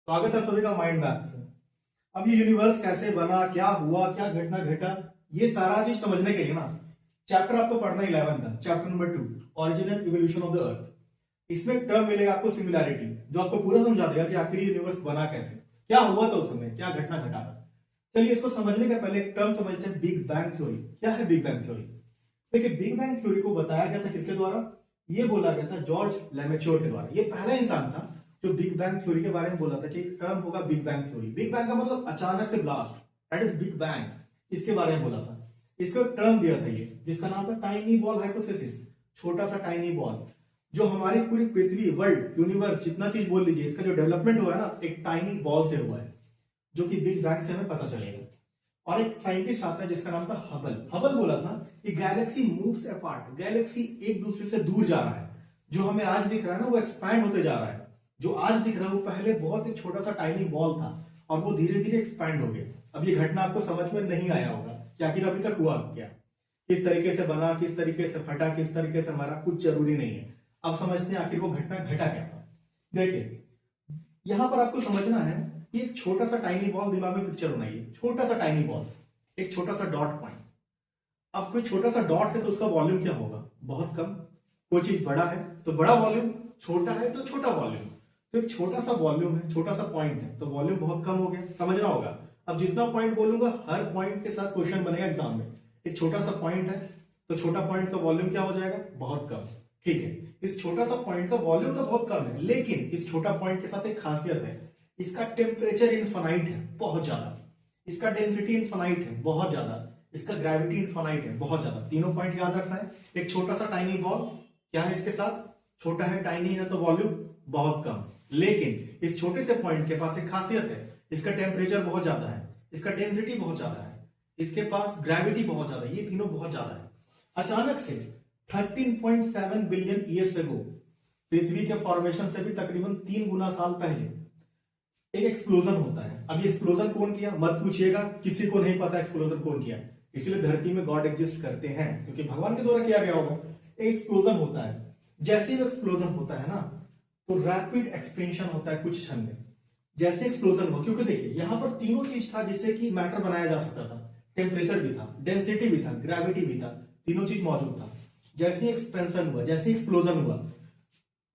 स्वागत है सभी का माइंड मैप से। अब ये यूनिवर्स कैसे बना, क्या हुआ, क्या घटना घटा, ये सारा चीज समझने के लिए ना चैप्टर आपको पढ़ना 11 का, chapter number 2, origin and evolution of the earth. इसमें एक टर्म मिलेगा आपको सिमिलैरिटी, जो आपको पूरा समझा देगा कि आखिर यूनिवर्स बना कैसे, क्या हुआ था उस समय, क्या घटना घटा था। चलिए इसको समझने के पहले एक टर्म समझते हैं, बिग बैंग थ्योरी। क्या है बिग बैंग थ्योरी? देखिए, बिग बैंग थ्योरी को बताया गया था किसके द्वारा? ये बोला गया था जॉर्ज लेमेच्योर के द्वारा। ये पहला इंसान था जो बिग बैंग थ्योरी के बारे में बोला था कि एक टर्म होगा big bang theory. Big bang का मतलब अचानक से blast, that is big bang, इसके बारे में बोला था। इसको एक टर्म दिया था ये, जिसका नाम था टाइनी बॉल हाइपोथेसिस, छोटा सा टाइनी बॉल। जो हमारी पूरी पृथ्वी, वर्ल्ड, यूनिवर्स, जितना चीज बोल लीजिए, इसका जो डेवलपमेंट हुआ है ना, एक टाइनी बॉल से हुआ है, जो कि बिग बैंग से हमें पता चलेगा। और एक साइंटिस्ट आता है जिसका नाम था हबल। हबल बोला था कि गैलेक्सी मूव्स अपार्ट, गैलेक्सी एक दूसरे से दूर जा रहा है। जो हमें आज दिख रहा है ना, वो एक्सपैंड होते जा रहा है। जो आज दिख रहा है वो पहले बहुत ही छोटा सा टाइनी बॉल था और वो धीरे धीरे एक्सपैंड हो गया। अब ये घटना आपको समझ में नहीं आया होगा कि आखिर अभी तक हुआ क्या, किस तरीके से बना, किस तरीके से फटा, किस तरीके से हमारा, कुछ जरूरी नहीं है। अब समझते हैं आखिर वो घटना घटा क्या था। देखिए, यहां पर आपको समझना है कि एक छोटा सा टाइनी बॉल, दिमाग में पिक्चर बनाइए, छोटा सा टाइनी बॉल, एक छोटा सा डॉट पॉइंट। अब कोई छोटा सा डॉट है तो उसका वॉल्यूम क्या होगा? बहुत कम। कोई चीज बड़ा है तो बड़ा वॉल्यूम, छोटा है तो छोटा वॉल्यूम। तो एक छोटा सा वॉल्यूम है, छोटा सा पॉइंट है, तो वॉल्यूम बहुत कम हो गया, समझना होगा। अब जितना पॉइंट बोलूंगा, हर पॉइंट के साथ क्वेश्चन बनेगा एग्जाम में। एक छोटा सा पॉइंट है तो छोटा पॉइंट का वॉल्यूम क्या हो जाएगा? बहुत कम। ठीक है, इस छोटा सा पॉइंट का वॉल्यूम तो बहुत कम है, लेकिन इस छोटा पॉइंट के साथ एक खासियत है, इसका टेम्परेचर इनफाइनाइट है, बहुत ज्यादा। इसका डेंसिटी इनफाइनाइट है, बहुत ज्यादा। इसका ग्रेविटी इनफाइनाइट है, बहुत ज्यादा। तीनों पॉइंट याद रखना है। एक छोटा सा टाइनी बॉल, क्या है इसके साथ? छोटा है, टाइनी है, तो वॉल्यूम बहुत कम। लेकिन इस छोटे से पॉइंट के पास एक खासियत है, इसका टेम्परेचर बहुत ज्यादा है, इसका डेंसिटी बहुत ज्यादा है, इसके पास ग्रेविटी बहुत ज्यादा है, ये तीनों बहुत ज्यादा है। अचानक से 13.7 बिलियन ईयर्स अगो, पृथ्वी के फॉर्मेशन से भी तकरीबन 3 गुना साल पहले एक एक्सप्लोजन होता है। अब ये एक्सप्लोजन कौन किया मत पूछिएगा, किसी को नहीं पता एक्सप्लोजन कौन किया। इसलिए धरती में गॉड एग्जिस्ट करते हैं, क्योंकि भगवान के द्वारा किया गया होगा। एक एक्सप्लोजन होता है, जैसे ही एक्सप्लोजन होता है ना, तो रैपिड एक्सपेंशन होता है कुछ क्षण में। जैसे एक्सप्लोजन हुआ, क्योंकि देखिए यहां पर तीनों चीज था जिससे कि मैटर बनाया जा सकता था। टेम्परेचर भी था, डेंसिटी भी था, ग्रेविटी भी था, तीनों चीज मौजूद था। जैसे ही एक्सपेंशन हुआ, जैसे एक्सप्लोजन हुआ,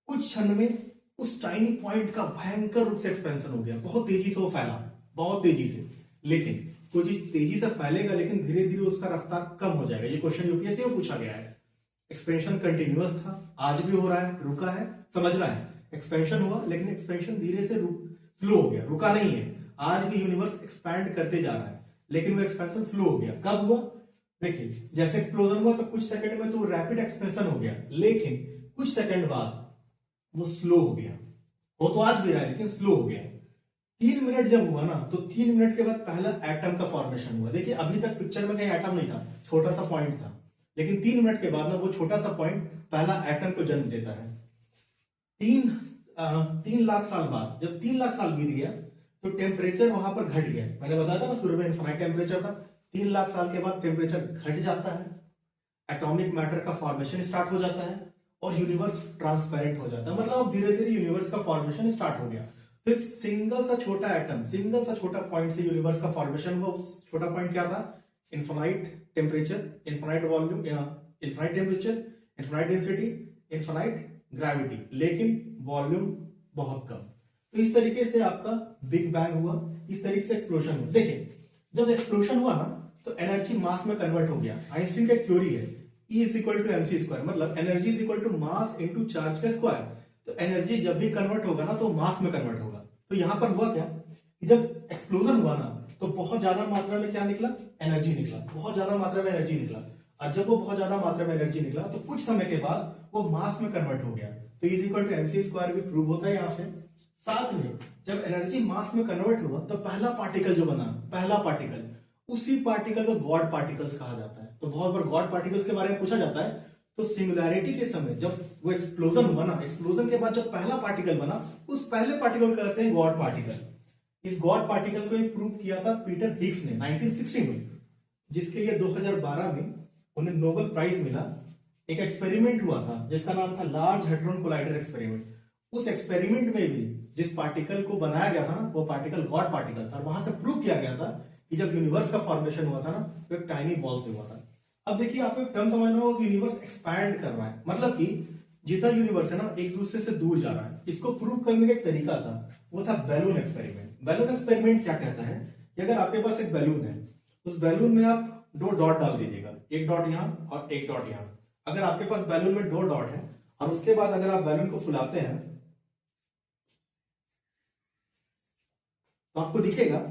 कुछ क्षण में उस टाइनी पॉइंट का भयंकर रूप से एक्सपेंशन हो गया, बहुत तेजी से वो फैला, बहुत तेजी से। लेकिन कोई चीज तेजी से फैलेगा लेकिन धीरे धीरे उसका रफ्तार कम हो जाएगा। ये क्वेश्चन यूपीएससी में पूछा गया है। एक्सपेंशन कंटिन्यूअस था, आज भी हो रहा है, रुका है, समझना है। एक्सपेंशन हुआ लेकिन एक्सपेंशन धीरे से स्लो हो गया, रुका नहीं है। आज भी यूनिवर्स एक्सपैंड करते जा रहा है, लेकिन वो एक्सपेंशन स्लो हो गया। कब हुआ? देखिए, जैसे एक्सप्लोजन हुआ तो कुछ सेकंड में तो रैपिड एक्सपेंशन हो गया, लेकिन कुछ सेकंड बाद वो स्लो हो गया। वो तो आज भी रहा है लेकिन स्लो हो गया। 3 मिनट जब हुआ ना, तो 3 मिनट के बाद पहला एटम का फॉर्मेशन हुआ। देखिए, अभी तक पिक्चर में कहीं एटम नहीं था, छोटा सा पॉइंट था, लेकिन 3 मिनट के बाद ना वो छोटा सा पॉइंट पहला एटम को जन्म देता है। 3 लाख साल बाद, जब 3 लाख साल बीत गया, तो टेम्परेचर वहां पर घट गया। मैंने बताया था ना शुरू में इनफाइनाइट टेम्परेचर था। 3 लाख साल के बाद टेम्परेचर घट जाता है, एटॉमिक मैटर का फॉर्मेशन स्टार्ट हो जाता है और यूनिवर्स ट्रांसपेरेंट हो जाता है। मतलब अब धीरे धीरे यूनिवर्स का फॉर्मेशन स्टार्ट हो गया। फिर सिंगल सा छोटा एटम, सिंगल सा छोटा पॉइंट से यूनिवर्स का फॉर्मेशन हुआ। छोटा पॉइंट क्या था? Infinite temperature, infinite volume, infinite temperature, infinite density, infinite gravity, लेकिन वॉल्यूम बहुत कम। तो इस तरीके से आपका बिग बैंग हुआ, इस तरीके से एक्सप्लोजन हुआ। देखिए, जब एक्सप्लोजन हुआ ना, तो एनर्जी मास में कन्वर्ट हो गया। आइंस्टीन का एक थ्योरी है, E is equal to MC square, मतलब energy is equal to mass into charge का स्क्वायर। तो एनर्जी जब भी कन्वर्ट होगा ना, तो मास में कन्वर्ट होगा। तो यहां पर हुआ क्या कि जब एक्सप्लोजन हुआ ना, तो बहुत ज्यादा मात्रा में क्या निकला? एनर्जी निकला, बहुत ज्यादा मात्रा में एनर्जी निकला। और जब वो बहुत ज्यादा मात्रा में एनर्जी निकला, तो कुछ समय के बाद वो मास में कन्वर्ट हो गया। तो is equal to MC square भी प्रूव होता है यहां से। साथ में जब एनर्जी मास में कन्वर्ट हुआ, तो पहला पार्टिकल जो बना, पहला पार्टिकल, उसी पार्टिकल को गॉड पार्टिकल्स कहा जाता है। तो बहुत बार गॉड पार्टिकल्स के बारे में पूछा जाता है। तो सिंगुलैरिटी के समय जब वो एक्सप्लोजन हुआ ना, एक्सप्लोजन के बाद जब पहला पार्टिकल बना, उस पहले पार्टिकल को कहते हैं गॉड पार्टिकल। इस गॉड पार्टिकल को प्रूव किया था पीटर हिग्स ने 1960 में, जिसके लिए 2012 में उन्हें नोबेल प्राइज मिला। एक एक्सपेरिमेंट हुआ था जिसका नाम था लार्ज हेड्रोन कोलाइडर एक्सपेरिमेंट। उस एक्सपेरिमेंट में भी जिस पार्टिकल को बनाया गया था ना, वो पार्टिकल गॉड पार्टिकल था, और वहां से प्रूव किया गया था कि जब यूनिवर्स का फॉर्मेशन हुआ था ना, तो एक टाइनी बॉल से हुआ था। अब देखिए, आपको एक टर्म समझना होगा कि यूनिवर्स एक्सपैंड कर रहा है, मतलब कि जितना यूनिवर्स है ना, एक दूसरे से दूर जा रहा है। इसको प्रूव करने का एक तरीका था, वो था बैलून एक्सपेरिमेंट। बैलून एक्सपेरिमेंट क्या कहता है कि अगर आपके पास एक बैलून है, उस बैलून में आप 2 डॉट डाल दीजिएगा, एक डॉट यहां और एक डॉट यहां। अगर आपके पास बैलून में 2 डॉट है और उसके बाद अगर आप बैलून को फुलाते हैं तो आपको दिखेगा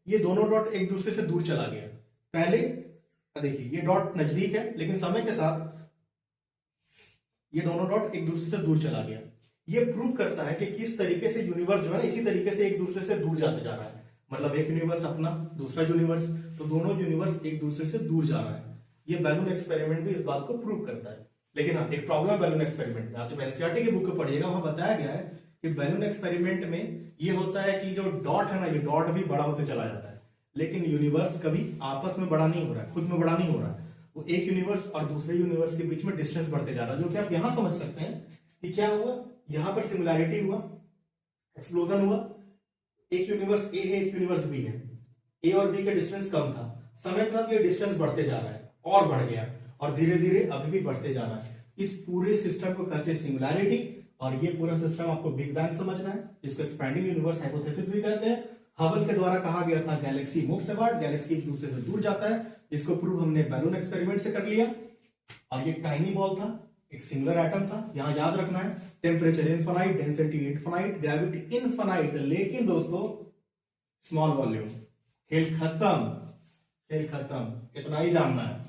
ये दोनों डॉट एक दूसरे से दूर चला गया। पहले देखिए, ये डॉट नजदीक है, लेकिन समय के साथ ये दोनों डॉट एक दूसरे से दूर चला गया। ये प्रूव करता है कि किस तरीके से यूनिवर्स जो है ना, इसी तरीके से एक दूसरे से दूर जाते जा रहा है। मतलब एक यूनिवर्स अपना, दूसरा यूनिवर्स, तो दोनों यूनिवर्स एक दूसरे से दूर जा रहा है। ये बैलून एक्सपेरिमेंट भी इस बात को प्रूव करता है। लेकिन हाँ, एक प्रॉब्लम है बैलून एक्सपेरिमेंट में। आप जब एनसीईआरटी की बुक को पढ़िएगा, वहां बताया गया है कि बैलून एक्सपेरिमेंट में ये होता है कि जो डॉट है ना, ये डॉट भी बड़ा होते चला जाता है, लेकिन यूनिवर्स कभी आपस में बड़ा नहीं हो रहा है, खुद में बड़ा नहीं हो रहा है। वो एक यूनिवर्स और दूसरे यूनिवर्स के बीच में डिस्टेंस बढ़ते जा रहा है, जो कि आप यहां समझ सकते हैं कि क्या हुआ। यहां पर सिमिलैरिटी हुआ, एक्सप्लोजन हुआ। एक यूनिवर्स ए है, एक यूनिवर्स बी है। ए और बी का डिस्टेंस कम था, समय के साथ ये डिस्टेंस बढ़ते जा रहा है और बढ़ गया, और धीरे धीरे अभी भी बढ़ते जा रहा है। इस पूरे सिस्टम को कहते हैं सिमिलैरिटी, और ये पूरा सिस्टम आपको बिग बैंग समझना है, जिसको एक्सपैंडिंग यूनिवर्स हाइपोथेसिस भी कहते हैं। हबल के द्वारा कहा गया था गैलेक्सी मूव्स अपार्ट, गैलेक्सी एक दूसरे से दूर जाता है। इसको प्रूव हमने बैलून एक्सपेरिमेंट से कर लिया। और ये टाइनी बॉल था, एक सिंगुलर एटम था। यहां याद रखना है, temperature infinite, density infinite, gravity infinite, लेकिन दोस्तों स्मॉल वॉल्यूम। खेल खत्म, खेल खत्म, इतना ही जानना है।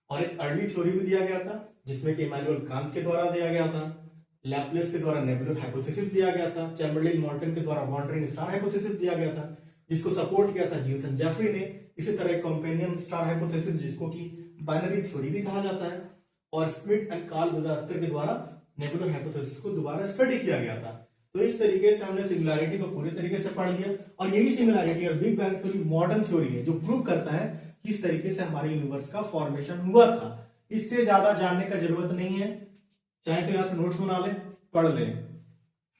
और एक अर्ली थ्योरी भी दिया गया था, जिसमें कि इमैनुअल कांत के द्वारा दिया गया था, लैपलेस के द्वारा नेबुलर हाइपोथेसिस दिया गया था, चैम्बरलेन मॉर्टन के द्वारा वॉन्डरिंग स्टार हाइपोथेसिस दिया गया था, जिसको सपोर्ट किया था जीन्सन जेफरी ने। इसी तरह एक कंपेनियन स्टार हाइपोथेसिस, जिसको कि बाइनरी थ्योरी भी कहा जाता है, और स्मिथ एंड कार्ल गुदास्कर के द्वारा नेबुलर हाइपोथेसिस को दोबारा स्टडी किया गया था। तो इस तरीके से हमने सिमिलैरिटी को पूरे तरीके से पढ़ लिया, और यही सिमिलैरिटी और big bang theory modern theory है, जो प्रूव करता है किस तरीके से हमारे यूनिवर्स का फॉर्मेशन हुआ था। इससे ज्यादा जानने का जरूरत नहीं है, चाहे तो यहां से नोट्स बना ले, पढ़ ले,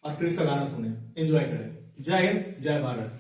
और क्रिस का गाना सुने, एंजॉय करें। जय हिंद, जय भारत।